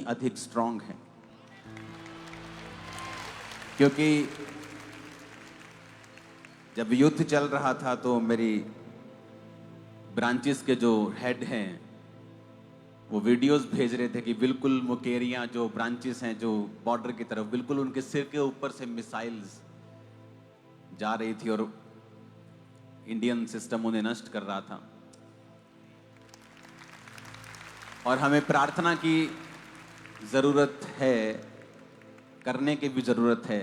अधिक स्ट्रांग है, क्योंकि जब युद्ध चल रहा था तो मेरी ब्रांचेस के जो हेड हैं वो वीडियोस भेज रहे थे कि बिल्कुल मुकेरियां जो ब्रांचेस हैं जो बॉर्डर की तरफ, बिल्कुल उनके सिर के ऊपर से मिसाइल्स जा रही थी और इंडियन सिस्टम उन्हें नष्ट कर रहा था। और हमें प्रार्थना की जरूरत है, करने की भी जरूरत है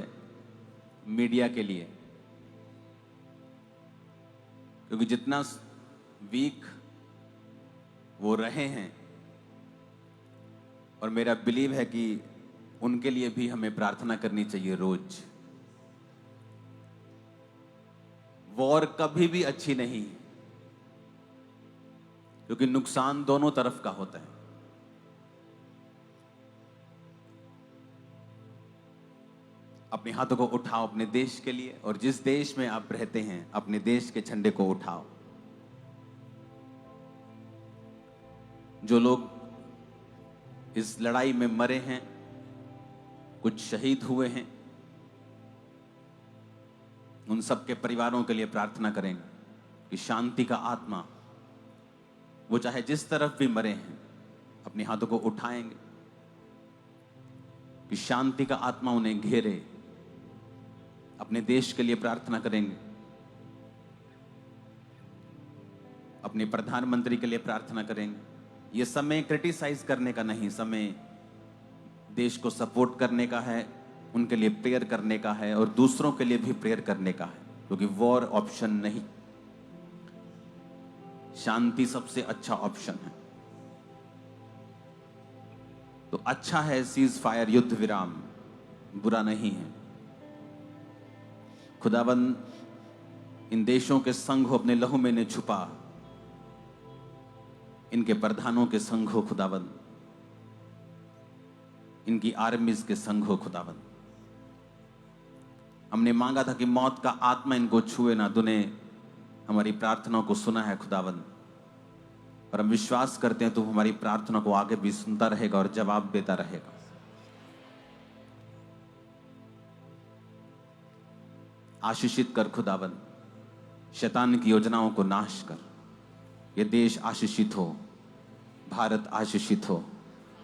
मीडिया के लिए, क्योंकि जितना वीक वो रहे हैं, और मेरा बिलीव है कि उनके लिए भी हमें प्रार्थना करनी चाहिए रोज। वॉर कभी भी अच्छी नहीं, क्योंकि नुकसान दोनों तरफ का होता है। अपने हाथों को उठाओ अपने देश के लिए, और जिस देश में आप रहते हैं अपने देश के झंडे को उठाओ। जो लोग इस लड़ाई में मरे हैं, कुछ शहीद हुए हैं, उन सब के परिवारों के लिए प्रार्थना करेंगे कि शांति का आत्मा, वो चाहे जिस तरफ भी मरे हैं, अपने हाथों को उठाएंगे कि शांति का आत्मा उन्हें घेरे। अपने देश के लिए प्रार्थना करेंगे, अपने प्रधानमंत्री के लिए प्रार्थना करेंगे। यह समय क्रिटिसाइज करने का नहीं, समय देश को सपोर्ट करने का है, उनके लिए प्रेयर करने का है और दूसरों के लिए भी प्रेयर करने का है, क्योंकि वॉर ऑप्शन नहीं, शांति सबसे अच्छा ऑप्शन है। तो अच्छा है सीज फायर, युद्ध विराम, बुरा नहीं है। खुदाबंद इन देशों के संघ हो अपने लहू में ने छुपा, इनके प्रधानों के संघ हो खुदाबंद, इनकी आर्मीज के संघ हो खुदाबंद। हमने मांगा था कि मौत का आत्मा इनको छुए ना, तूने हमारी प्रार्थनाओं को सुना है खुदाबंद, और हम विश्वास करते हैं तू हमारी प्रार्थना को आगे भी सुनता रहेगा और जवाब देता रहेगा। आशीषित कर खुदाबंद, शैतान की योजनाओं को नाश कर। ये देश आशीषित हो, भारत आशीषित हो,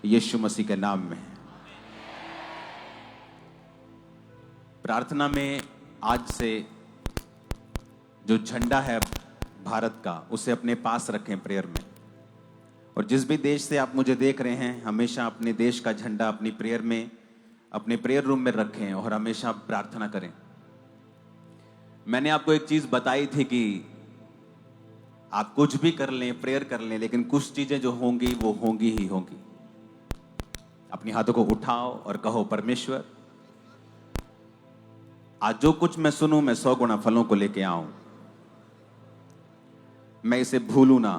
यीशु मसीह के नाम में। प्रार्थना में आज से जो झंडा है भारत का, उसे अपने पास रखें प्रेयर में। और जिस भी देश से आप मुझे देख रहे हैं, हमेशा अपने देश का झंडा अपनी प्रेयर में, अपने प्रेयर रूम में रखें और हमेशा प्रार्थना करें। मैंने आपको एक चीज बताई थी कि आप कुछ भी कर लें, प्रेयर कर लें, लेकिन कुछ चीजें जो होंगी वो होंगी ही होंगी। अपने हाथों को उठाओ और कहो, परमेश्वर आज जो कुछ मैं सुनूं, मैं 100 गुना फलों को लेके आऊं। मैं इसे भूलूं ना।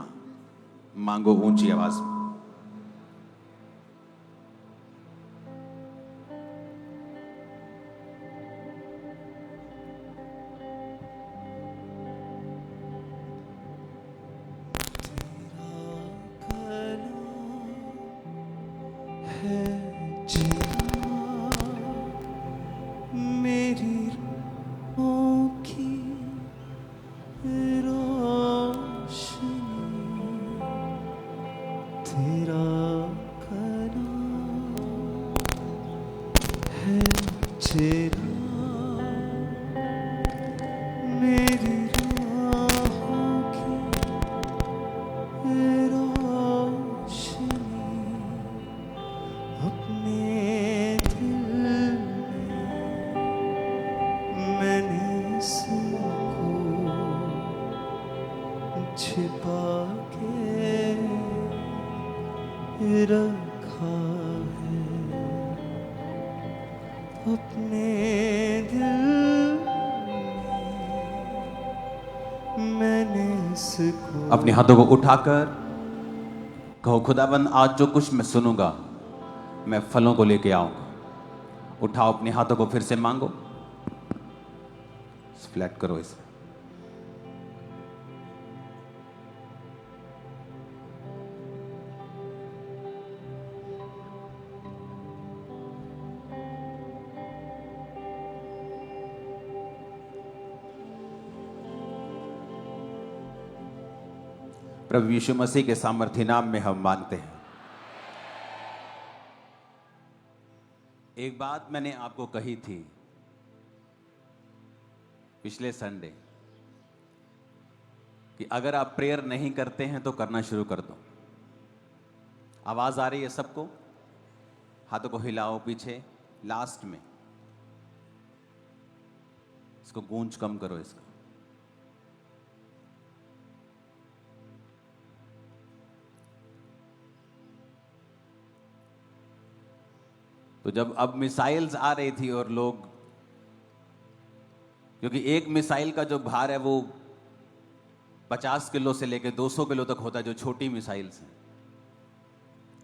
मांगो ऊंची आवाज में। अपने हाथों को उठाकर कहो, खुदाबंद आज जो कुछ मैं सुनूंगा, मैं फलों को लेके आऊंगा। उठाओ अपने हाथों को, फिर से मांगो, फ्लैट करो इसे। प्रभु यीशु मसीह के सामर्थ्य नाम में हम मांगते हैं। एक बात मैंने आपको कही थी पिछले संडे कि अगर आप प्रेयर नहीं करते हैं तो करना शुरू कर दो। आवाज आ रही है सबको? हाथों को हिलाओ पीछे, लास्ट में इसको गूंज कम करो इसका। तो जब अब मिसाइल्स आ रही थी और लोग, क्योंकि एक मिसाइल का जो भार है वो 50 किलो से लेकर 200 किलो तक होता है, जो छोटी मिसाइल्स हैं,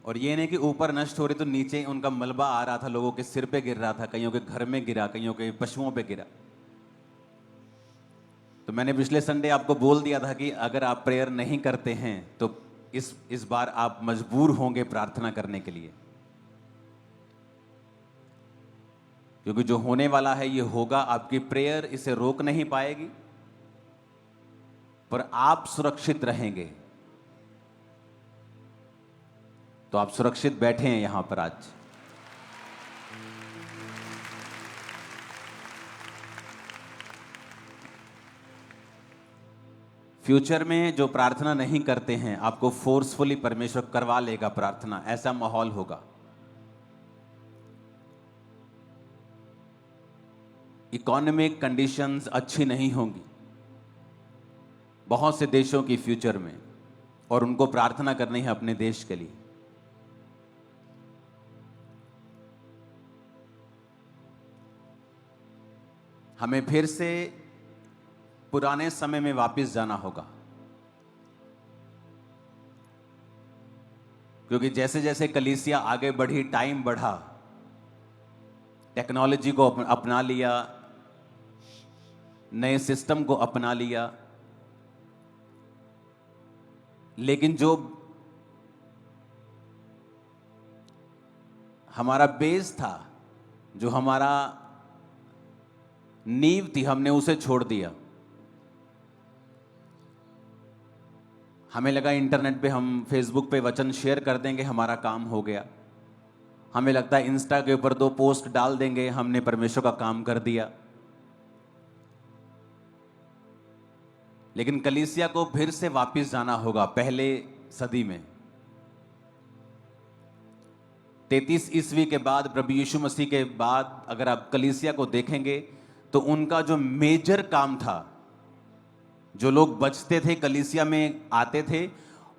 और ये नहीं कि ऊपर नष्ट हो रही तो नीचे उनका मलबा आ रहा था, लोगों के सिर पे गिर रहा था, कईयों के घर में गिरा, कईयों के पशुओं पे गिरा। तो मैंने पिछले संडे आपको बोल दिया था कि अगर आप प्रेयर नहीं करते हैं तो इस बार आप मजबूर होंगे प्रार्थना करने के लिए, क्योंकि जो होने वाला है ये होगा। आपकी प्रेयर इसे रोक नहीं पाएगी, पर आप सुरक्षित रहेंगे। तो आप सुरक्षित बैठे हैं यहां पर आज। फ्यूचर में जो प्रार्थना नहीं करते हैं, आपको फोर्सफुली परमेश्वर करवा लेगा प्रार्थना, ऐसा माहौल होगा। इकोनॉमिक कंडीशंस अच्छी नहीं होंगी बहुत से देशों की फ्यूचर में, और उनको प्रार्थना करनी है अपने देश के लिए। हमें फिर से पुराने समय में वापस जाना होगा, क्योंकि जैसे जैसे कलीसिया आगे बढ़ी, टाइम बढ़ा, टेक्नोलॉजी को अपना लिया, नए सिस्टम को अपना लिया, लेकिन जो हमारा बेस था, जो हमारा नींव थी, हमने उसे छोड़ दिया। हमें लगा इंटरनेट पे हम फेसबुक पे वचन शेयर कर देंगे, हमारा काम हो गया। हमें लगता है इंस्टा के ऊपर 2 पोस्ट डाल देंगे, हमने परमेश्वर का काम कर दिया। लेकिन कलीसिया को फिर से वापस जाना होगा पहले सदी में। 33 ईस्वी के बाद, प्रभु यीशु मसीह के बाद अगर आप कलीसिया को देखेंगे तो उनका जो मेजर काम था, जो लोग बचते थे कलीसिया में आते थे,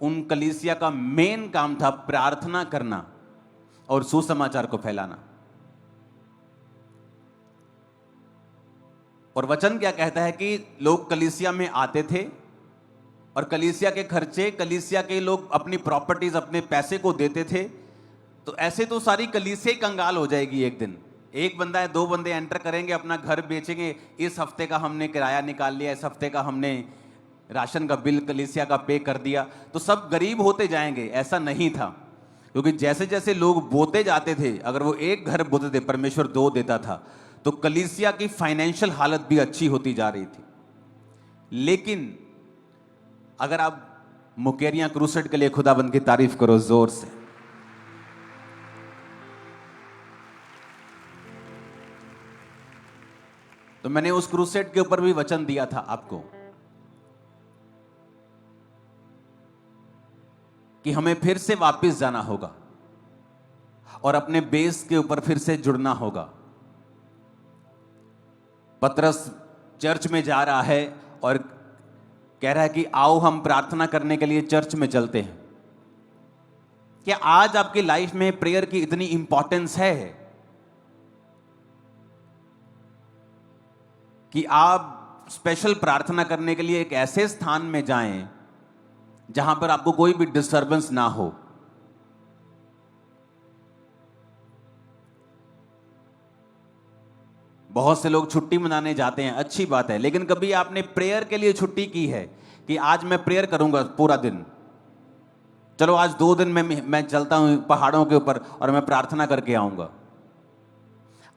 उन कलीसिया का मेन काम था प्रार्थना करना और सुसमाचार को फैलाना। और वचन क्या कहता है कि लोग कलीसिया में आते थे और कलीसिया के खर्चे, कलीसिया के लोग अपनी प्रॉपर्टीज, अपने पैसे को देते थे। तो ऐसे तो सारी कलीसिया ही कंगाल हो जाएगी एक दिन। एक बंदा है, 2 बंदे एंटर करेंगे, अपना घर बेचेंगे, इस हफ्ते का हमने किराया निकाल लिया, इस हफ्ते का हमने राशन का बिल कलीसिया का पे कर दिया, तो सब गरीब होते जाएंगे। ऐसा नहीं था, क्योंकि जैसे जैसे लोग बोते जाते थे, अगर वो एक घर बोते थे, परमेश्वर 2 देता था, तो कलीसिया की फाइनेंशियल हालत भी अच्छी होती जा रही थी। लेकिन अगर आप मुकेरियां क्रूसेड के लिए खुदाबंद की तारीफ करो जोर से। तो मैंने उस क्रूसेड के ऊपर भी वचन दिया था आपको कि हमें फिर से वापस जाना होगा और अपने बेस के ऊपर फिर से जुड़ना होगा। पतरस चर्च में जा रहा है और कह रहा है कि आओ हम प्रार्थना करने के लिए चर्च में चलते हैं। क्या आज आपकी लाइफ में प्रेयर की इतनी इंपॉर्टेंस है कि आप स्पेशल प्रार्थना करने के लिए एक ऐसे स्थान में जाएं जहां पर आपको कोई भी डिस्टर्बेंस ना हो? बहुत से लोग छुट्टी मनाने जाते हैं, अच्छी बात है, लेकिन कभी आपने प्रेयर के लिए छुट्टी की है कि आज मैं प्रेयर करूंगा पूरा दिन? चलो आज 2 दिन में मैं चलता हूं पहाड़ों के ऊपर और मैं प्रार्थना करके आऊंगा।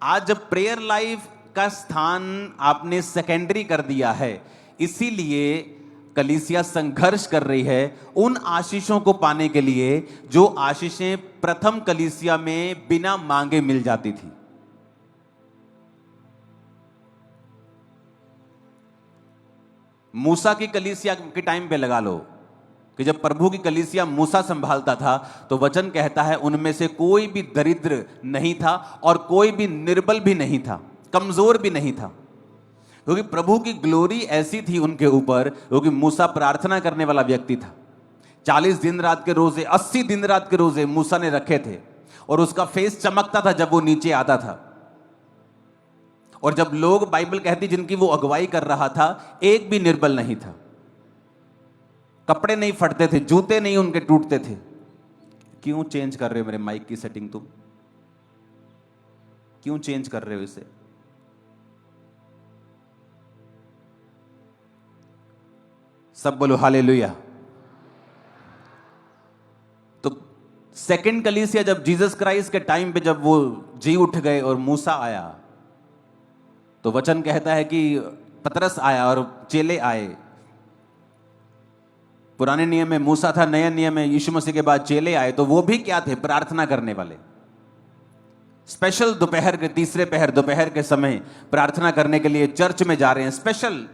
आज जब प्रेयर लाइफ का स्थान आपने सेकेंडरी कर दिया है, इसीलिए कलीसिया संघर्ष कर रही है उन आशीषों को पाने के लिए जो आशीषें प्रथम कलीसिया में बिना मांगे मिल जाती थी। मूसा की कलीसिया के टाइम पे लगा लो कि जब प्रभु की कलीसिया मूसा संभालता था तो वचन कहता है उनमें से कोई भी दरिद्र नहीं था और कोई भी निर्बल भी नहीं था, कमजोर भी नहीं था, क्योंकि प्रभु की ग्लोरी ऐसी थी उनके ऊपर। क्योंकि मूसा प्रार्थना करने वाला व्यक्ति था। 40 दिन रात के रोजे, 80 दिन रात के रोजे मूसा ने रखे थे और उसका फेस चमकता था जब वो नीचे आता था। और जब लोग, बाइबल कहती जिनकी वो अगुवाई कर रहा था, एक भी निर्बल नहीं था, कपड़े नहीं फटते थे, जूते नहीं उनके टूटते थे। क्यों चेंज कर रहे हो मेरे माइक की सेटिंग? तुम क्यों चेंज कर रहे हो इसे? सब बोलो हालेलुया। तो सेकंड कलीसिया जब जीसस क्राइस्ट के टाइम पे जब वो जी उठ गए और मूसा आया, तो वचन कहता है कि पतरस आया और चेले आए। पुराने नियम में मूसा था, नए नियम में यीशु मसीह के बाद चेले आए। तो वो भी क्या थे? प्रार्थना करने वाले। स्पेशल दोपहर के, तीसरे पहर दोपहर के समय प्रार्थना करने के लिए चर्च में जा रहे हैं स्पेशल,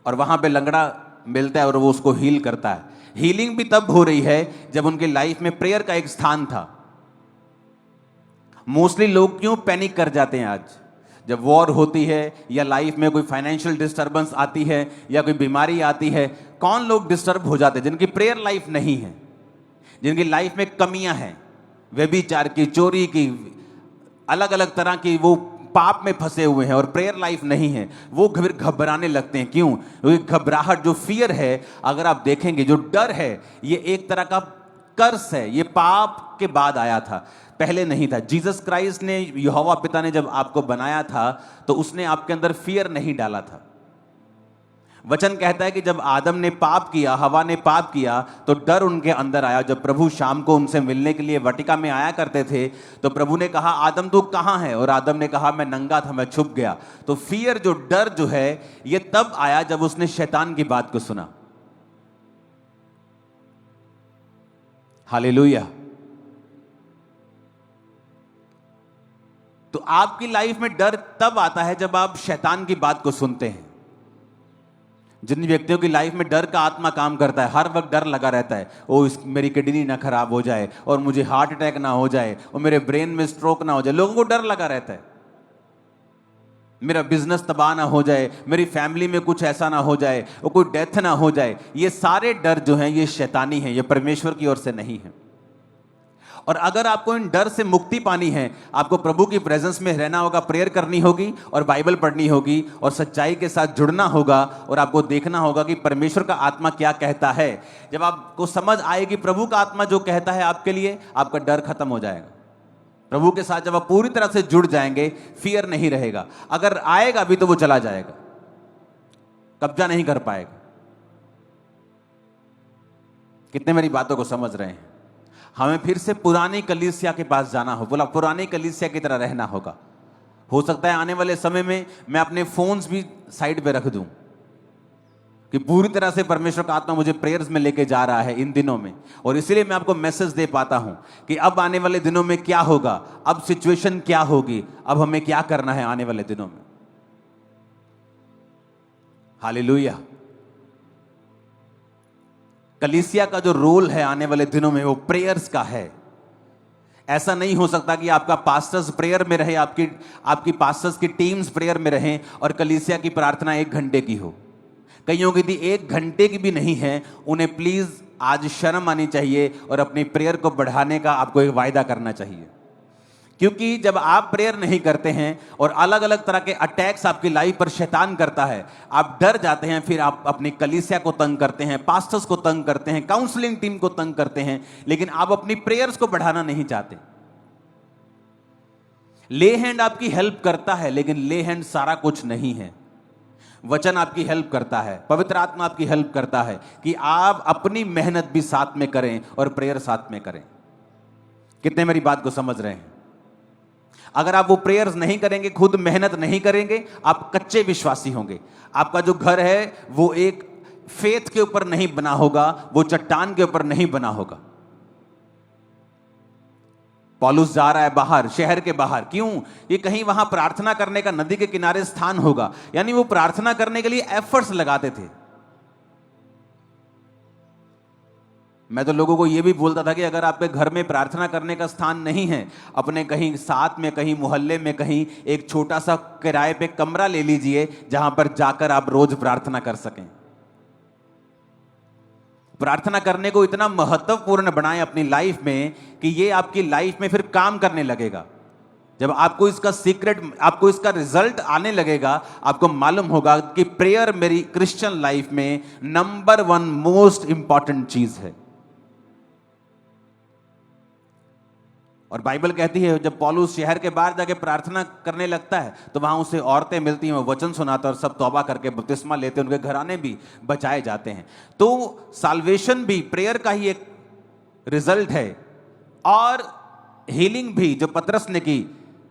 और वहां पे लंगड़ा मिलता है और वो उसको हील करता है। हीलिंग भी तब हो रही है जब उनके लाइफ में प्रेयर का एक स्थान था। मोस्टली लोग क्यों पैनिक कर जाते हैं आज? जब वॉर होती है या लाइफ में कोई फाइनेंशियल डिस्टर्बेंस आती है या कोई बीमारी आती है, कौन लोग डिस्टर्ब हो जाते हैं? जिनकी प्रेयर लाइफ नहीं है, जिनकी लाइफ में कमियां हैं, व्यभिचार की, चोरी की, अलग अलग तरह की वो पाप में फंसे हुए हैं और प्रेयर लाइफ नहीं है, वो फिर घबराने लगते हैं। क्यों? क्योंकि घबराहट, जो फियर है, अगर आप देखेंगे, जो डर है, ये एक तरह का कर्स है। ये पाप के बाद आया था, पहले नहीं था। जीसस क्राइस्ट ने, यहोवा पिता ने जब आपको बनाया था तो उसने आपके अंदर फियर नहीं डाला था। वचन कहता है कि जब आदम ने पाप किया, हवा ने पाप किया, तो डर उनके अंदर आया। जब प्रभु शाम को उनसे मिलने के लिए वाटिका में आया करते थे तो प्रभु ने कहा, आदम तू कहां है? और आदम ने कहा, मैं नंगा था, मैं छुप गया। तो फियर, जो डर जो है, ये तब आया जब उसने शैतान की बात को सुना। हालेलुया। तो आपकी लाइफ में डर तब आता है जब आप शैतान की बात को सुनते हैं। जिन व्यक्तियों की लाइफ में डर का आत्मा काम करता है, हर वक्त डर लगा रहता है, ओ मेरी किडनी ना खराब हो जाए, और मुझे हार्ट अटैक ना हो जाए, और मेरे ब्रेन में स्ट्रोक ना हो जाए। लोगों को डर लगा रहता है, मेरा बिजनेस तबाह ना हो जाए, मेरी फैमिली में कुछ ऐसा ना हो जाए, और कोई डेथ ना हो जाए। ये सारे डर जो हैं ये शैतानी हैं, ये परमेश्वर की ओर से नहीं है। और अगर आपको इन डर से मुक्ति पानी है, आपको प्रभु की प्रेजेंस में रहना होगा, प्रेयर करनी होगी और बाइबल पढ़नी होगी और सच्चाई के साथ जुड़ना होगा, और आपको देखना होगा कि परमेश्वर का आत्मा क्या कहता है। जब आपको समझ आएगी प्रभु का आत्मा जो कहता है आपके लिए, आपका डर खत्म हो जाएगा। प्रभु के साथ जब आप पूरी तरह से जुड़ जाएंगे, फियर नहीं रहेगा। अगर आएगा भी तो वो चला जाएगा, कब्जा नहीं कर पाएगा। कितने मेरी बातों को समझ रहे हैं? हमें फिर से पुरानी कलीसिया के पास जाना हो, बोला पुरानी कलीसिया की तरह रहना होगा। हो सकता है आने वाले समय में मैं अपने फोन्स भी साइड पे रख दूं कि पूरी तरह से परमेश्वर का आत्मा मुझे प्रेयर्स में लेके जा रहा है इन दिनों में, और इसीलिए मैं आपको मैसेज दे पाता हूं कि अब आने वाले दिनों में क्या होगा, अब सिचुएशन क्या होगी, अब हमें क्या करना है आने वाले दिनों में। हालेलुया। कलीसिया का जो रोल है आने वाले दिनों में वो प्रेयर्स का है। ऐसा नहीं हो सकता कि आपका पास्टर्स प्रेयर में रहे, आपकी पास्टर्स की टीम्स प्रेयर में रहें और कलीसिया की प्रार्थना 1 घंटे की हो। कईयों की दी 1 घंटे की भी नहीं है। उन्हें प्लीज आज शर्म आनी चाहिए और अपनी प्रेयर को बढ़ाने का आपको एक वायदा करना चाहिए। क्योंकि जब आप प्रेयर नहीं करते हैं और अलग अलग तरह के अटैक्स आपकी लाइफ पर शैतान करता है, आप डर जाते हैं, फिर आप अपनी कलीसिया को तंग करते हैं, पास्टर्स को तंग करते हैं, काउंसलिंग टीम को तंग करते हैं, लेकिन आप अपनी प्रेयर्स को बढ़ाना नहीं चाहते। ले हैंड आपकी हेल्प करता है, लेकिन ले हैंड सारा कुछ नहीं है। वचन आपकी हेल्प करता है, पवित्र आत्मा आपकी हेल्प करता है कि आप अपनी मेहनत भी साथ में करें और प्रेयर साथ में करें। कितने मेरी बात को समझ रहे हैं? अगर आप वो प्रेयर्स नहीं करेंगे, खुद मेहनत नहीं करेंगे, आप कच्चे विश्वासी होंगे। आपका जो घर है वो एक फेथ के ऊपर नहीं बना होगा, वो चट्टान के ऊपर नहीं बना होगा। पौलुस जा रहा है बाहर, शहर के बाहर, क्यों? ये कहीं वहां प्रार्थना करने का नदी के किनारे स्थान होगा, यानी वो प्रार्थना करने के लिए एफर्ट्स लगाते थे। मैं तो लोगों को यह भी बोलता था कि अगर आपके घर में प्रार्थना करने का स्थान नहीं है, अपने कहीं साथ में, कहीं मोहल्ले में, कहीं एक छोटा सा किराए पे कमरा ले लीजिए जहां पर जाकर आप रोज प्रार्थना कर सकें। प्रार्थना करने को इतना महत्वपूर्ण बनाएं अपनी लाइफ में कि ये आपकी लाइफ में फिर काम करने लगेगा। जब आपको इसका सीक्रेट, आपको इसका रिजल्ट आने लगेगा, आपको मालूम होगा कि प्रेयर मेरी क्रिश्चियन लाइफ में नंबर 1 मोस्ट इंपॉर्टेंट चीज है। और बाइबल कहती है जब पौलुस शहर के बाहर जाके प्रार्थना करने लगता है तो वहां उसे औरतें मिलती हैं, वो वचन सुनाता है और सब तौबा करके बपतिस्मा लेते हैं, उनके घराने भी बचाए जाते हैं। तो साल्वेशन भी प्रेयर का ही एक रिजल्ट है। और हीलिंग भी जो पतरस ने की,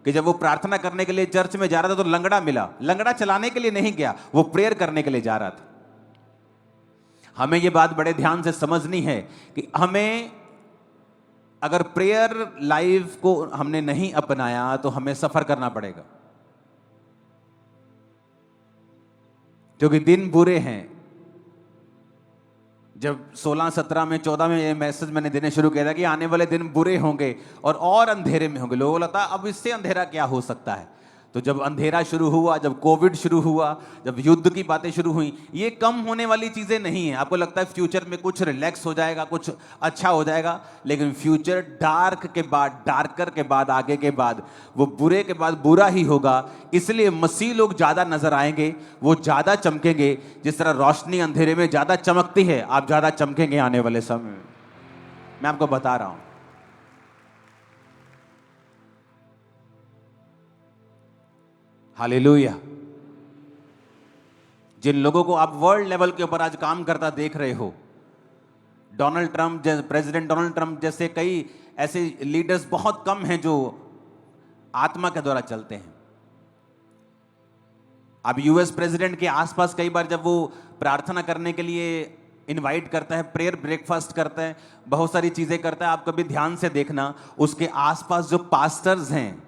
कि जब वो प्रार्थना करने के लिए चर्च में जा रहा था तो लंगड़ा मिला। लंगड़ा चलाने के लिए नहीं गया, वो प्रेयर करने के लिए जा रहा था। हमें ये बात बड़े ध्यान से समझनी है कि हमें अगर प्रेयर लाइफ को हमने नहीं अपनाया तो हमें सफर करना पड़ेगा, क्योंकि दिन बुरे हैं। जब 16, 17 में, 14 में ये मैसेज मैंने देने शुरू किया था कि आने वाले दिन बुरे होंगे और अंधेरे में होंगे, लोगों को लगता अब इससे अंधेरा क्या हो सकता है। तो जब अंधेरा शुरू हुआ, जब कोविड शुरू हुआ, जब युद्ध की बातें शुरू हुई, ये कम होने वाली चीजें नहीं है। आपको लगता है फ्यूचर में कुछ रिलैक्स हो जाएगा, कुछ अच्छा हो जाएगा, लेकिन फ्यूचर डार्क के बाद, डार्कर के बाद, आगे के बाद, वो बुरे के बाद बुरा ही होगा। इसलिए मसीह लोग ज्यादा नजर आएंगे, वो ज्यादा चमकेंगे। जिस तरह रोशनी अंधेरे में ज्यादा चमकती है, आप ज्यादा चमकेंगे आने वाले समय में। मैं आपको बता रहा हूं। हालेलुया। जिन लोगों को आप वर्ल्ड लेवल के ऊपर आज काम करता देख रहे हो, Donald Trump, president Donald Trump जैसे कई ऐसे लीडर्स बहुत कम हैं जो आत्मा के द्वारा चलते हैं। अब यूएस प्रेसिडेंट के आसपास कई बार जब वो प्रार्थना करने के लिए इनवाइट करता है, प्रेयर ब्रेकफास्ट करता है, बहुत सारी चीजें करता है, आप कभी ध्यान से देखना, उसके आसपास जो पास्टर्स हैं,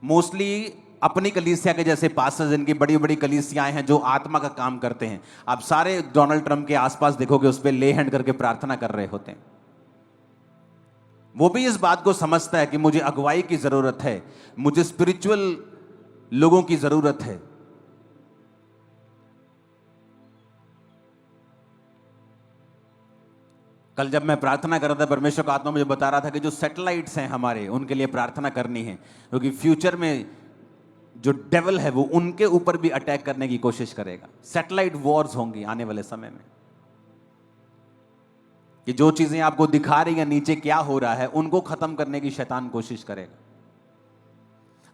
मोस्टली अपनी कलीसिया के जैसे पास्टर्स, जिनकी बड़ी बड़ी कलीसियाएं हैं, जो आत्मा का काम करते हैं, आप सारे डोनाल्ड ट्रंप के आसपास देखोगे उस पर ले हैंड करके प्रार्थना कर रहे होते हैं। वो भी इस बात को समझता है कि मुझे अगुवाई की जरूरत है, मुझे स्पिरिचुअल लोगों की जरूरत है। कल जब मैं प्रार्थना कर रहा था, परमेश्वर का आत्मा मुझे बता रहा था कि जो सैटेलाइट्स हैं हमारे, उनके लिए प्रार्थना करनी है, क्योंकि फ्यूचर में जो डेविल है वो उनके ऊपर भी अटैक करने की कोशिश करेगा। सैटेलाइट वॉर्स होंगी आने वाले समय में, कि जो चीजें आपको दिखा रही हैं नीचे क्या हो रहा है, उनको खत्म करने की शैतान कोशिश करेगा।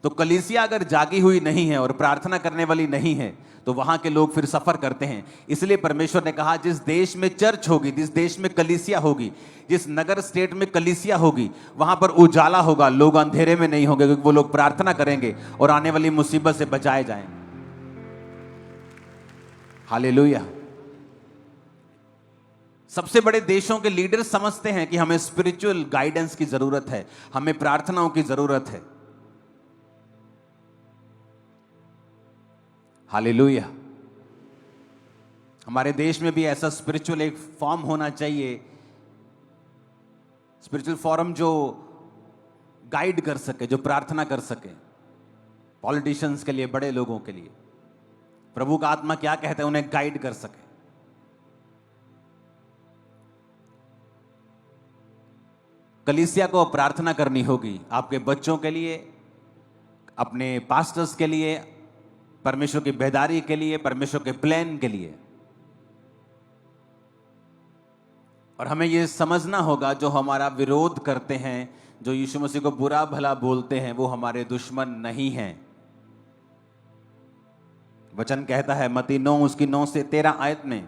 तो कलीसिया अगर जागी हुई नहीं है और प्रार्थना करने वाली नहीं है तो वहां के लोग फिर सफर करते हैं। इसलिए परमेश्वर ने कहा जिस देश में चर्च होगी, जिस देश में कलीसिया होगी, जिस नगर स्टेट में कलीसिया होगी, वहां पर उजाला होगा, लोग अंधेरे में नहीं होंगे, क्योंकि वो लोग प्रार्थना करेंगे और आने वाली मुसीबत से बचाए जाएंगे। हालेलुया। सबसे बड़े देशों के लीडर समझते हैं कि हमें स्पिरिचुअल गाइडेंस की जरूरत है, हमें प्रार्थनाओं की जरूरत है। हालेलुया। हमारे देश में भी ऐसा स्पिरिचुअल एक फॉर्म होना चाहिए, स्पिरिचुअल फॉरम जो गाइड कर सके, जो प्रार्थना कर सके, पॉलिटिशियंस के लिए, बड़े लोगों के लिए। प्रभु का आत्मा क्या कहता है, उन्हें गाइड कर सके। कलीसिया को प्रार्थना करनी होगी आपके बच्चों के लिए, अपने पास्टर्स के लिए, परमेश्वर की बेदारी के लिए, परमेश्वर के प्लान के लिए। और हमें यह समझना होगा जो हमारा विरोध करते हैं, जो यीशु मसीह को बुरा भला बोलते हैं, वो हमारे दुश्मन नहीं हैं। वचन कहता है मत्ती 9 उसकी 9 से 13 आयत में,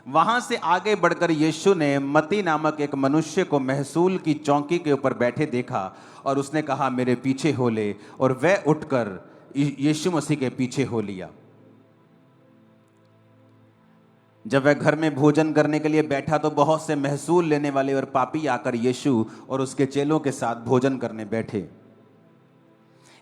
वहां से आगे बढ़कर यीशु ने मत्ती नामक एक मनुष्य को महसूल की चौकी के ऊपर बैठे देखा और उसने कहा मेरे पीछे हो ले, और वह उठकर यीशु मसीह के पीछे हो लिया। जब वह घर में भोजन करने के लिए बैठा तो बहुत से महसूल लेने वाले और पापी आकर यीशु और उसके चेलों के साथ भोजन करने बैठे।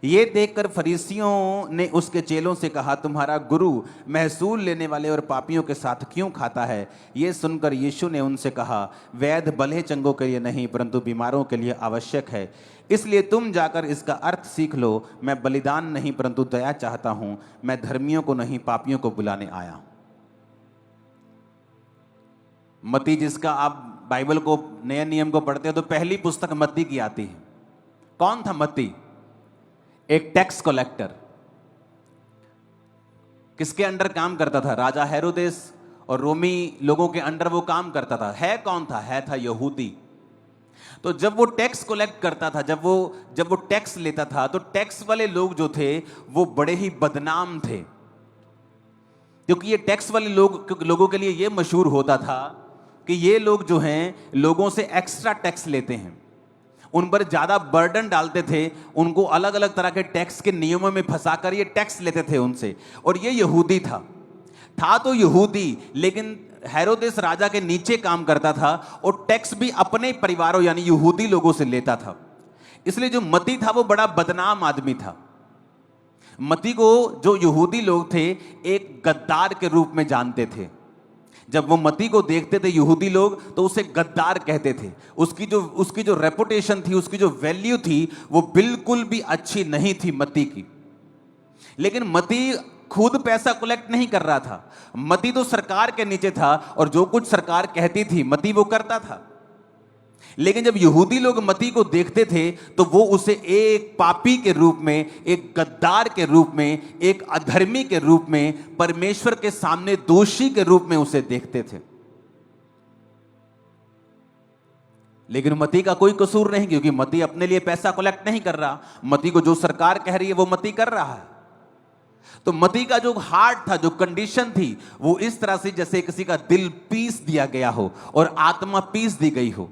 ये देखकर फरीसियों ने उसके चेलों से कहा, तुम्हारा गुरु महसूल लेने वाले और पापियों के साथ क्यों खाता है? ये सुनकर यीशु ने उनसे कहा, वैद्य भले चंगों के लिए नहीं परंतु बीमारों के लिए आवश्यक है। इसलिए तुम जाकर इसका अर्थ सीख लो। मैं बलिदान नहीं परंतु दया चाहता हूं। मैं धर्मियों को नहीं पापियों को बुलाने आया। मत्ती, जिसका आप बाइबल को, नए नियम को पढ़ते हो तो पहली पुस्तक मत्ती की आती है। कौन था मत्ती? एक टैक्स कलेक्टर। किसके अंडर काम करता था? राजा हेरोदेस और रोमी लोगों के अंडर वो काम करता था। है कौन था? था यहूदी। तो जब वो टैक्स कलेक्ट करता था, जब वो टैक्स लेता था, तो टैक्स वाले लोग जो थे वो बड़े ही बदनाम थे, क्योंकि ये टैक्स वाले लोगों के लिए ये मशहूर होता था कि ये लोग जो हैं लोगों से एक्स्ट्रा टैक्स लेते हैं, उन पर ज्यादा बर्डन डालते थे, उनको अलग अलग तरह के टैक्स के नियमों में फंसाकर ये टैक्स लेते थे उनसे। और ये यहूदी था तो यहूदी, लेकिन हेरोदेस राजा के नीचे काम करता था और टैक्स भी अपने परिवारों यानी यहूदी लोगों से लेता था। इसलिए जो मत्ती था वो बड़ा बदनाम आदमी था। मत्ती को जो यहूदी लोग थे एक गद्दार के रूप में जानते थे। जब वो मत्ती को देखते थे यहूदी लोग तो उसे गद्दार कहते थे। उसकी जो रेपुटेशन थी, उसकी जो वैल्यू थी, वो बिल्कुल भी अच्छी नहीं थी मत्ती की। लेकिन मत्ती खुद पैसा कलेक्ट नहीं कर रहा था। मत्ती तो सरकार के नीचे था और जो कुछ सरकार कहती थी मत्ती वो करता था। लेकिन जब यहूदी लोग मत्ती को देखते थे तो वो उसे एक पापी के रूप में, एक गद्दार के रूप में, एक अधर्मी के रूप में, परमेश्वर के सामने दोषी के रूप में उसे देखते थे। लेकिन मत्ती का कोई कसूर नहीं, क्योंकि मत्ती अपने लिए पैसा कलेक्ट नहीं कर रहा। मत्ती को जो सरकार कह रही है वो मत्ती कर रहा है। तो मत्ती का जो हार्ट था, जो कंडीशन थी, वो इस तरह से जैसे किसी का दिल पीस दिया गया हो और आत्मा पीस दी गई हो।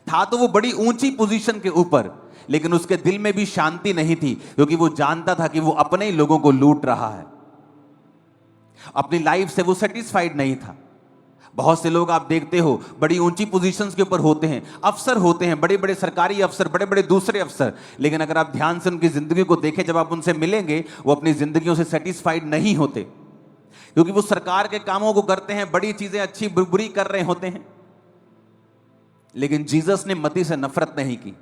था तो वो बड़ी ऊंची पोजीशन के ऊपर, लेकिन उसके दिल में भी शांति नहीं थी, क्योंकि वो जानता था कि वो अपने ही लोगों को लूट रहा है। अपनी लाइफ से वो सेटिस्फाइड नहीं था। बहुत से लोग आप देखते हो बड़ी ऊंची पोजीशंस के ऊपर होते हैं, अफसर होते हैं, बड़े बड़े सरकारी अफसर, बड़े बड़े दूसरे अफसर, लेकिन अगर आप ध्यान से उनकी जिंदगी को देखें, जब आप उनसे मिलेंगे, वो अपनी जिंदगियों से सेटिस्फाइड नहीं होते, क्योंकि वो सरकार के कामों को करते हैं, बड़ी चीजें अच्छी बुरी कर रहे होते हैं। लेकिन जीसस ने मत्ती से नफरत नहीं की।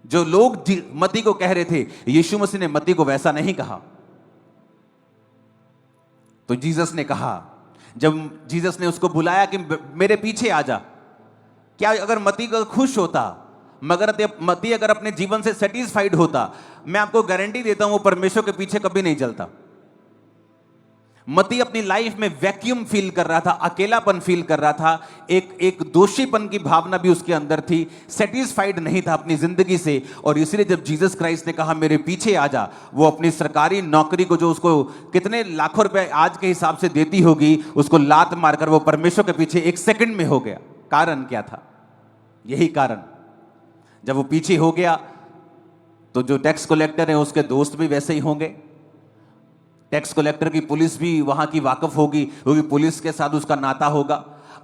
जो लोग मत्ती को कह रहे थे, यीशु मसीह ने मत्ती को वैसा नहीं कहा। तो जीसस ने कहा, जब जीसस ने उसको बुलाया कि मेरे पीछे आ जा, क्या अगर मत्ती को खुश होता, मगर मत्ती अगर अपने जीवन से सेटिस्फाइड होता, मैं आपको गारंटी देता हूं वो परमेश्वर के पीछे कभी नहीं चलता। मत्ती अपनी लाइफ में वैक्यूम फील कर रहा था, अकेलापन फील कर रहा था, एक दोषीपन की भावना भी उसके अंदर थी, सेटिस्फाइड नहीं था अपनी जिंदगी से। और इसलिए जब जीसस क्राइस्ट ने कहा मेरे पीछे आ जा, वो अपनी सरकारी नौकरी को, जो उसको कितने लाखों रुपए आज के हिसाब से देती होगी, उसको लात मारकर वो परमेश्वर के पीछे एक सेकंड में हो गया। कारण क्या था? यही कारण, जब वो पीछे हो गया तो जो टैक्स कलेक्टर है उसके दोस्त भी वैसे ही होंगे। टैक्स कलेक्टर की पुलिस भी वहां की वाकफ होगी, क्योंकि पुलिस के साथ उसका नाता होगा,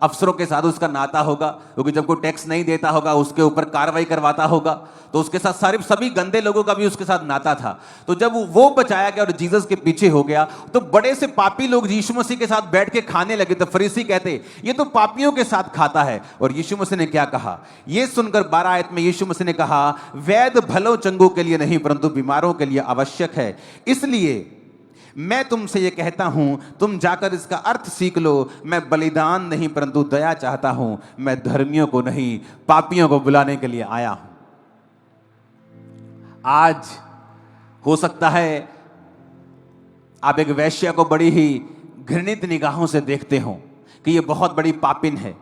अफसरों के साथ उसका नाता होगा, क्योंकि जब कोई टैक्स नहीं देता होगा उसके ऊपर कार्रवाई करवाता होगा, तो उसके साथ सभी गंदे लोगों का भी उसके साथ नाता था। तो जब वो बचाया गया और जीसस के पीछे हो गया, तो बड़े से पापी लोग यीशु मसीह के साथ बैठ के खाने लगे। तो फरीसी कहते ये तो पापियों के साथ खाता है। और यीशु मसीह ने क्या कहा? ये सुनकर 12 आयत में यीशु मसीह ने कहा, वैद्य भलो चंगों के लिए नहीं परंतु बीमारों के लिए आवश्यक है। इसलिए मैं तुमसे ये कहता हूं, तुम जाकर इसका अर्थ सीख लो। मैं बलिदान नहीं परंतु दया चाहता हूं। मैं धर्मियों को नहीं पापियों को बुलाने के लिए आया हूं। आज हो सकता है आप एक वैश्या को बड़ी ही घृणित निगाहों से देखते हो कि ये बहुत बड़ी पापिन है।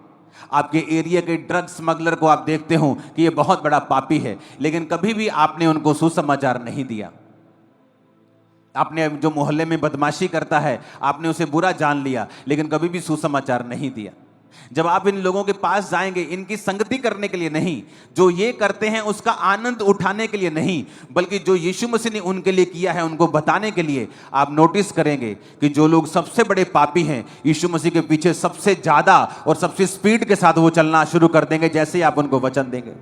आपके एरिया के ड्रग स्मगलर को आप देखते हो कि ये बहुत बड़ा पापी है, लेकिन कभी भी आपने उनको सुसमाचार नहीं दिया। आपने जो मोहल्ले में बदमाशी करता है, आपने उसे बुरा जान लिया, लेकिन कभी भी सुसमाचार नहीं दिया। जब आप इन लोगों के पास जाएंगे, इनकी संगति करने के लिए नहीं, जो ये करते हैं उसका आनंद उठाने के लिए नहीं, बल्कि जो यीशु मसीह ने उनके लिए किया है उनको बताने के लिए, आप नोटिस करेंगे कि जो लोग सबसे बड़े पापी हैं, यीशु मसीह के पीछे सबसे ज्यादा और सबसे स्पीड के साथ वो चलना शुरू कर देंगे जैसे ही आप उनको वचन देंगे।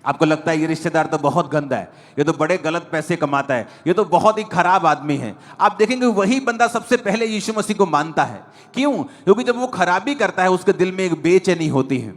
आपको लगता है ये रिश्तेदार तो बहुत गंदा है, ये तो बड़े गलत पैसे कमाता है, ये तो बहुत ही खराब आदमी है, आप देखेंगे वही बंदा सबसे पहले यीशु मसीह को मानता है। क्यों? क्योंकि जब वो खराबी करता है उसके दिल में एक बेचैनी होती है,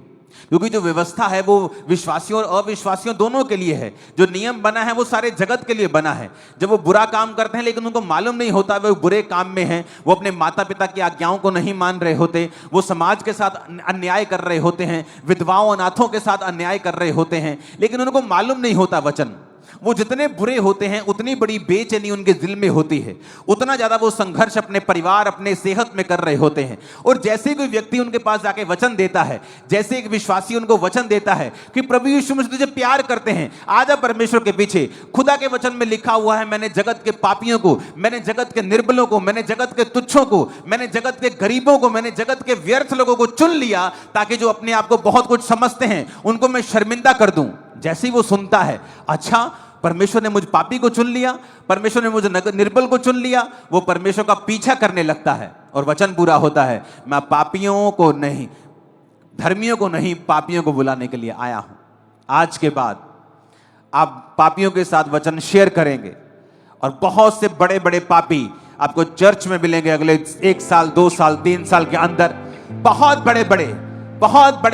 क्योंकि जो व्यवस्था है वो विश्वासियों और अविश्वासियों दोनों के लिए है। जो नियम बना है वो सारे जगत के लिए बना है। जब वो बुरा काम करते हैं लेकिन उनको मालूम नहीं होता वो बुरे काम में हैं, वो अपने माता पिता की आज्ञाओं को नहीं मान रहे होते, वो समाज के साथ अन्याय कर रहे होते हैं, विधवाओं अनाथों के साथ अन्याय कर रहे होते हैं, लेकिन उनको मालूम नहीं होता वचन। वो जितने बुरे होते हैं उतनी बड़ी बेचैनी उनके दिल में होती है, उतना ज्यादा वो संघर्ष अपने परिवार, अपने सेहत में कर रहे होते हैं। और जैसे कोई व्यक्ति उनके पास जाके वचन देता है, जैसे एक विश्वासी उनको वचन देता है कि प्रभु यीशु मसीह तुझे प्यार करते हैं, आजा परमेश्वर के पीछे। खुदा के वचन में लिखा हुआ है, मैंने जगत के पापियों को, मैंने जगत के निर्बलों को, मैंने जगत के तुच्छों को, मैंने जगत के गरीबों को, मैंने जगत के व्यर्थ लोगों को चुन लिया ताकि जो अपने आप को बहुत कुछ समझते हैं उनको मैं शर्मिंदा कर दूं। जैसे ही वो सुनता है, अच्छा परमेश्वर ने मुझ पापी को चुन लिया, परमेश्वर ने मुझे निर्बल को चुन लिया, वो परमेश्वर का पीछा करने लगता है और वचन पूरा होता है, मैं पापियों को नहीं, धर्मियों को नहीं, पापियों को बुलाने के लिए आया हूं। आज के बाद आप पापियों के साथ वचन शेयर करेंगे और बहुत से बड़े बड़े पापी आपको चर्च में मिलेंगे अगले 1 साल, 2 साल, 3 साल के अंदर। बहुत बड़े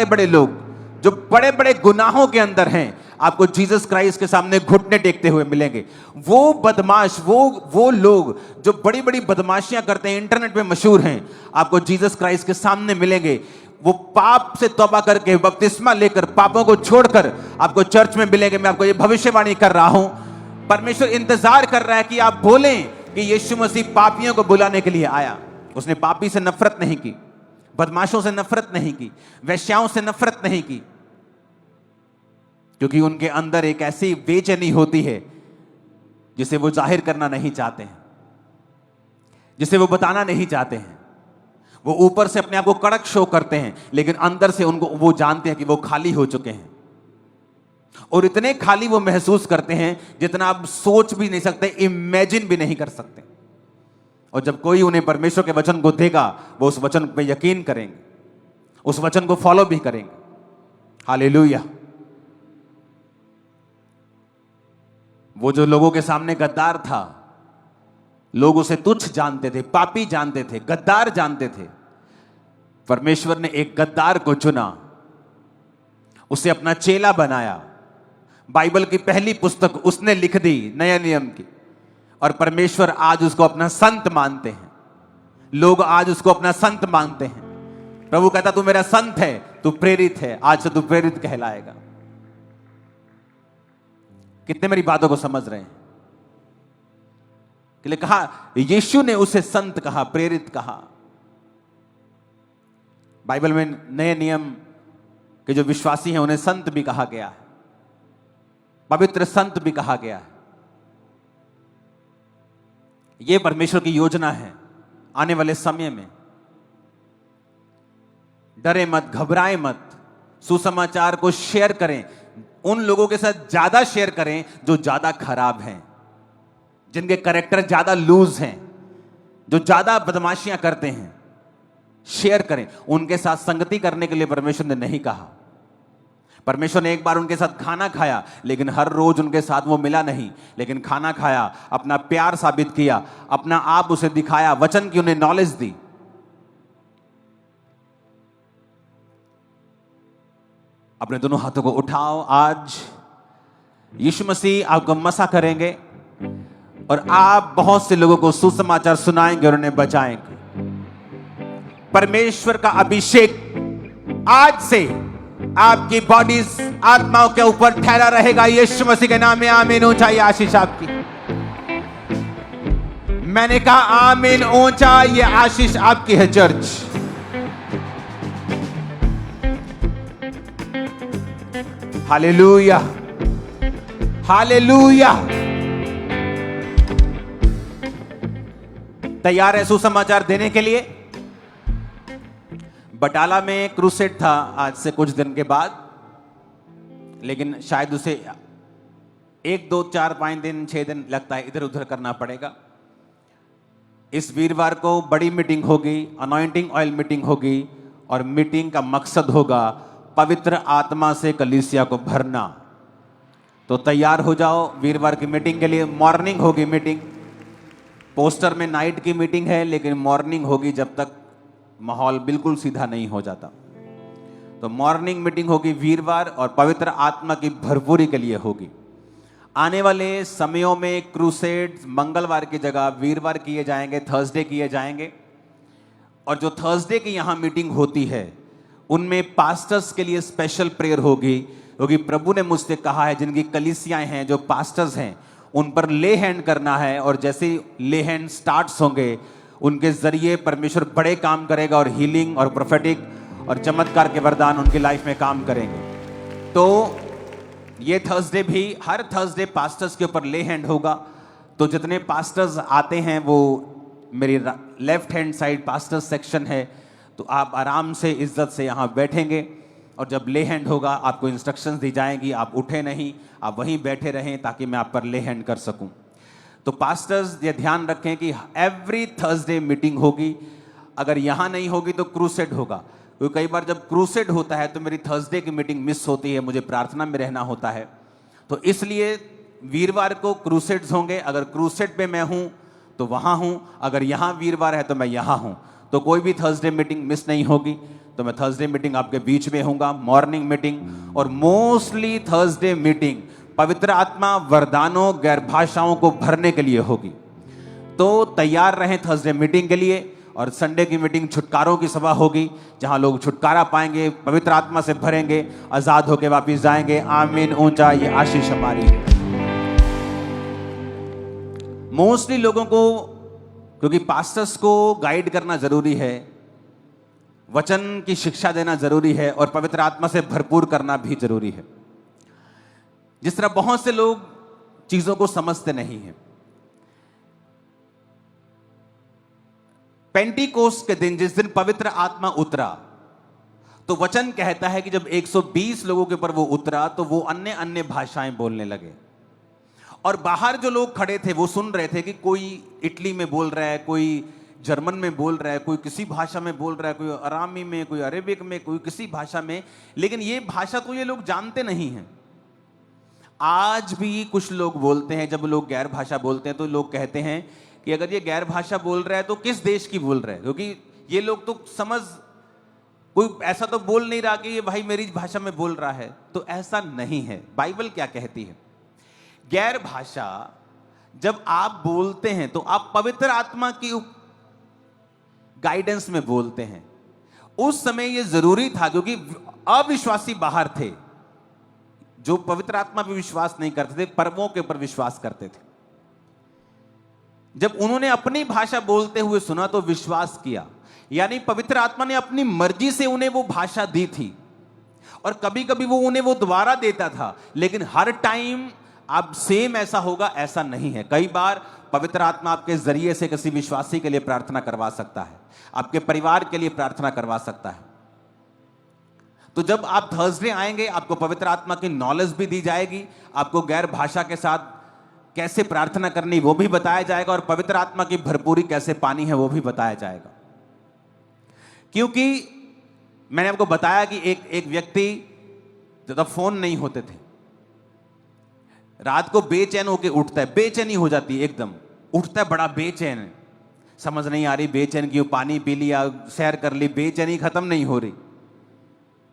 बड़े लोग जो बड़े बड़े गुनाहों के अंदर हैं, आपको जीसस क्राइस्ट के सामने घुटने टेकते हुए मिलेंगे। वो बदमाश, वो लोग जो बड़ी बड़ी बदमाशियां करते हैं, इंटरनेट पे मशहूर हैं, आपको जीसस क्राइस्ट के सामने मिलेंगे। वो पाप से तौबा करके, बपतिस्मा लेकर, पापों को छोड़कर आपको चर्च में मिलेंगे। मैं आपको ये भविष्यवाणी कर रहा हूं, परमेश्वर इंतजार कर रहा है कि आप बोलें कि यीशु मसीह पापियों को बुलाने के लिए आया। उसने पापी से नफरत नहीं की, बदमाशों से नफरत नहीं की, वेश्याओं से नफरत नहीं की, क्योंकि उनके अंदर एक ऐसी बेचैनी होती है जिसे वो जाहिर करना नहीं चाहते हैं, जिसे वो बताना नहीं चाहते हैं। वो ऊपर से अपने आप को कड़क शो करते हैं, लेकिन अंदर से उनको वो जानते हैं कि वो खाली हो चुके हैं, और इतने खाली वो महसूस करते हैं जितना आप सोच भी नहीं सकते, इमेजिन भी नहीं कर सकते। और जब कोई उन्हें परमेश्वर के वचन को देगा, वो उस वचन पे यकीन करेंगे, उस वचन को फॉलो भी करेंगे। हालेलुया। वो जो लोगों के सामने गद्दार था, लोग उसे तुच्छ जानते थे, पापी जानते थे, गद्दार जानते थे, परमेश्वर ने एक गद्दार को चुना, उसे अपना चेला बनाया। बाइबल की पहली पुस्तक उसने लिख दी, नया नियम की, और परमेश्वर आज उसको अपना संत मानते हैं। लोग आज उसको अपना संत मानते हैं। प्रभु कहता तू मेरा संत है, तू प्रेरित है, आज से तू प्रेरित कहलाएगा। कितने मेरी बातों को समझ रहे हैं? कि लिए कहा, यीशु ने उसे संत कहा, प्रेरित कहा। बाइबल में नए नियम के जो विश्वासी हैं उन्हें संत भी कहा गया है, पवित्र संत भी कहा गया है। यह परमेश्वर की योजना है आने वाले समय में। डरे मत, घबराए मत, सुसमाचार को शेयर करें, उन लोगों के साथ ज्यादा शेयर करें जो ज्यादा खराब हैं, जिनके कैरेक्टर ज्यादा लूज हैं, जो ज्यादा बदमाशियां करते हैं। शेयर करें। उनके साथ संगति करने के लिए परमेश्वर ने नहीं कहा। परमेश्वर ने एक बार उनके साथ खाना खाया, लेकिन हर रोज उनके साथ वो मिला नहीं, लेकिन खाना खाया, अपना प्यार साबित किया, अपना आप उसे दिखाया, वचन की उन्हें नॉलेज दी। अपने दोनों हाथों को उठाओ। आज यीशु मसीह आपको मसा करेंगे और आप बहुत से लोगों को सुसमाचार सुनाएंगे और उन्हें बचाएंगे। परमेश्वर का अभिषेक आज से आपकी बॉडीज, आत्माओं के ऊपर ठहरा रहेगा। यीशु मसीह के नाम में आमीन। ऊंचा ये आशीष आपकी। मैंने कहा आमीन, ऊंचा ये आशीष आपकी है चर्च। Hallelujah, hallelujah. तैयार है सुसमाचार देने के लिए? बटाला में क्रूसेड था आज से कुछ दिन के बाद, लेकिन शायद उसे 1 2 4 5 दिन 6 दिन लगता है, इधर उधर करना पड़ेगा। इस वीरवार को बड़ी मीटिंग होगी, अनॉइंटिंग ऑयल मीटिंग होगी, और मीटिंग का मकसद होगा पवित्र आत्मा से कलीसिया को भरना। तो तैयार हो जाओ वीरवार की मीटिंग के लिए। मॉर्निंग होगी मीटिंग, पोस्टर में नाइट की मीटिंग है, लेकिन मॉर्निंग होगी जब तक माहौल बिल्कुल सीधा नहीं हो जाता। तो मॉर्निंग मीटिंग होगी वीरवार, और पवित्र आत्मा की भरपूरी के लिए होगी। आने वाले समयों में क्रूसेड मंगलवार की जगह वीरवार किए जाएंगे, थर्सडे किए जाएंगे। और जो थर्सडे की यहां मीटिंग होती है उनमें पास्टर्स के लिए स्पेशल प्रेयर होगी, क्योंकि प्रभु ने मुझसे कहा है जिनकी कलीसियाएं हैं, जो पास्टर्स हैं, उन पर ले हैंड करना है। और जैसे ले हैंड स्टार्ट्स होंगे उनके जरिए परमेश्वर बड़े काम करेगा, और हीलिंग और प्रोफेटिक और चमत्कार के वरदान उनकी लाइफ में काम करेंगे। तो ये थर्सडे भी, हर थर्सडे पास्टर्स के ऊपर ले हैंड होगा। तो जितने पास्टर्स आते हैं वो मेरी left hand side pastors section है, तो आप आराम से इज्जत से यहाँ बैठेंगे, और जब ले हैंड होगा आपको इंस्ट्रक्शंस दी जाएंगी। आप उठे नहीं, आप वहीं बैठे रहें ताकि मैं आप पर ले हैंड कर सकूं। तो पास्टर्स ये ध्यान रखें कि एवरी थर्सडे मीटिंग होगी। अगर यहाँ नहीं होगी तो क्रूसेड होगा, क्योंकि कई बार जब क्रूसेड होता है तो मेरी थर्सडे की मीटिंग मिस होती है, मुझे प्रार्थना में रहना होता है। तो इसलिए वीरवार को क्रूसेड्स होंगे। अगर क्रूसेड पे मैं हूं तो वहां हूं, अगर यहां वीरवार है तो मैं यहां हूं। तो कोई भी थर्सडे मीटिंग मिस नहीं होगी। तो मैं थर्सडे मीटिंग आपके बीच में होऊंगा, मॉर्निंग मीटिंग। और मोस्टली थर्सडे मीटिंग पवित्र आत्मा, वरदानों, गैर भाषाओं को भरने के लिए होगी। तो तैयार रहें थर्सडे मीटिंग के लिए। और संडे की मीटिंग छुटकारों की सभा होगी, जहां लोग छुटकारा पाएंगे, पवित्र आत्मा से भरेंगे, आजाद होकर वापिस जाएंगे। आमीन। ऊंचा ये आशीष हमारी। मोस्टली लोगों को, क्योंकि पास्टर्स को गाइड करना जरूरी है, वचन की शिक्षा देना जरूरी है, और पवित्र आत्मा से भरपूर करना भी जरूरी है। जिस तरह बहुत से लोग चीजों को समझते नहीं हैं। पेंटिकोस्ट के दिन, जिस दिन पवित्र आत्मा उतरा, तो वचन कहता है कि जब 120 लोगों के ऊपर वो उतरा तो वो अन्य अन्य भाषाएं बोलने लगे। और बाहर जो लोग खड़े थे वो सुन रहे थे कि कोई इटली में बोल रहा है, कोई जर्मन में बोल रहा है, कोई किसी भाषा में बोल रहा है, कोई अरामी में, कोई अरेबिक में, कोई किसी भाषा में। लेकिन ये भाषा तो ये लोग जानते नहीं हैं। आज भी कुछ लोग बोलते हैं, जब लोग गैर भाषा बोलते हैं तो लोग कहते हैं कि अगर ये गैर भाषा बोल रहा है तो किस देश की बोल रहा है, क्योंकि ये लोग तो समझ, कोई ऐसा तो बोल नहीं रहा कि ये भाई मेरी भाषा में बोल रहा है। तो ऐसा नहीं है। बाइबल क्या कहती है? गैर भाषा जब आप बोलते हैं तो आप पवित्र आत्मा की गाइडेंस में बोलते हैं। उस समय ये जरूरी था, क्योंकि अविश्वासी बाहर थे जो पवित्र आत्मा पर विश्वास नहीं करते थे, पर्वों के ऊपर विश्वास करते थे। जब उन्होंने अपनी भाषा बोलते हुए सुना तो विश्वास किया, यानी पवित्र आत्मा ने अपनी मर्जी से उन्हें वो भाषा दी थी। और कभी कभी वो उन्हें वो दोबारा देता था, लेकिन हर टाइम अब सेम ऐसा होगा ऐसा नहीं है। कई बार पवित्र आत्मा आपके जरिए से किसी विश्वासी के लिए प्रार्थना करवा सकता है, आपके परिवार के लिए प्रार्थना करवा सकता है। तो जब आप थर्सडे आएंगे आपको पवित्र आत्मा की नॉलेज भी दी जाएगी, आपको गैर भाषा के साथ कैसे प्रार्थना करनी वो भी बताया जाएगा, और पवित्र आत्मा की भरपूरी कैसे पानी है वो भी बताया जाएगा। क्योंकि मैंने आपको बताया कि एक व्यक्ति, जब फोन नहीं होते थे, रात को बेचैन होकर उठता है, बेचैनी हो जाती है, एकदम उठता है बड़ा बेचैन, समझ नहीं आ रही बेचैन क्यों, पानी पी लिया, सैर कर ली, बेचैनी खत्म नहीं हो रही।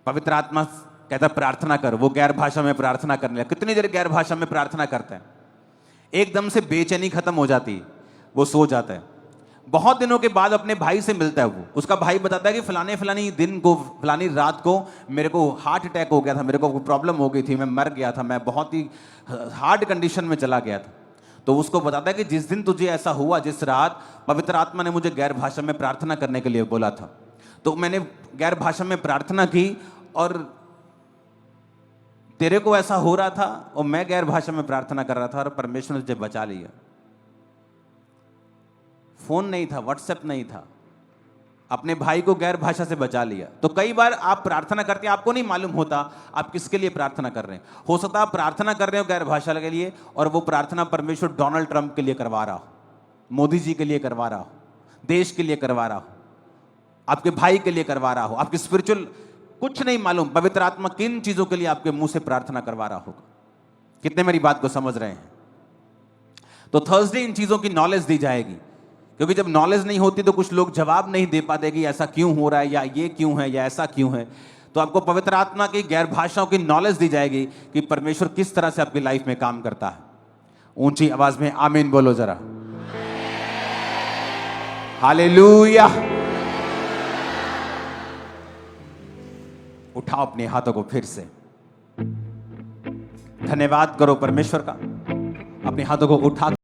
पवित्र आत्मा कहता प्रार्थना कर, वो गैर भाषा में प्रार्थना करने लगा। कितनी देर गैर भाषा में प्रार्थना करता है, एकदम से बेचैनी खत्म हो जाती है, वो सो जाता है। बहुत दिनों के बाद अपने भाई से मिलता है वो, उसका भाई बताता है कि फलानी दिन को, फलानी रात को मेरे को हार्ट अटैक हो गया था, मेरे को प्रॉब्लम हो गई थी, मैं मर गया था, मैं बहुत ही हार्ड कंडीशन में चला गया था। तो उसको बताता है कि जिस दिन तुझे ऐसा हुआ, जिस रात पवित्र आत्मा ने मुझे गैर भाषा में प्रार्थना करने के लिए बोला था, तो मैंने गैर भाषा में प्रार्थना की और तेरे को ऐसा हो रहा था और मैं गैर भाषा में प्रार्थना कर रहा था और परमेश्वर ने तुझे बचा लिया। फोन नहीं था, व्हाट्सएप नहीं था, अपने भाई को गैर भाषा से बचा लिया। तो कई बार आप प्रार्थना करते हैं, आपको नहीं मालूम होता आप किसके लिए प्रार्थना कर रहे हैं। हो सकता है आप प्रार्थना कर रहे हो गैर भाषा के लिए, और वो प्रार्थना परमेश्वर डोनाल्ड ट्रंप के लिए करवा रहा हो, मोदी जी के लिए करवा रहा हो, देश के लिए करवा रहा हो, आपके भाई के लिए करवा रहा हो, आपकी स्पिरिचुअल, कुछ नहीं मालूम पवित्र आत्मा किन चीजों के लिए आपके मुंह से प्रार्थना करवा रहा होगा। कितने मेरी बात को समझ रहे हैं? तो थर्सडे इन चीजों की नॉलेज दी जाएगी, क्योंकि जब नॉलेज नहीं होती तो कुछ लोग जवाब नहीं दे पाते कि ऐसा क्यों हो रहा है, या ये क्यों है, या ऐसा क्यों है। तो आपको पवित्र आत्मा की गैर भाषाओं की नॉलेज दी जाएगी कि परमेश्वर किस तरह से आपकी लाइफ में काम करता है। ऊंची आवाज में आमीन बोलो जरा। हालेलुया। उठाओ अपने हाथों को फिर से, धन्यवाद करो परमेश्वर का। अपने हाथों को उठा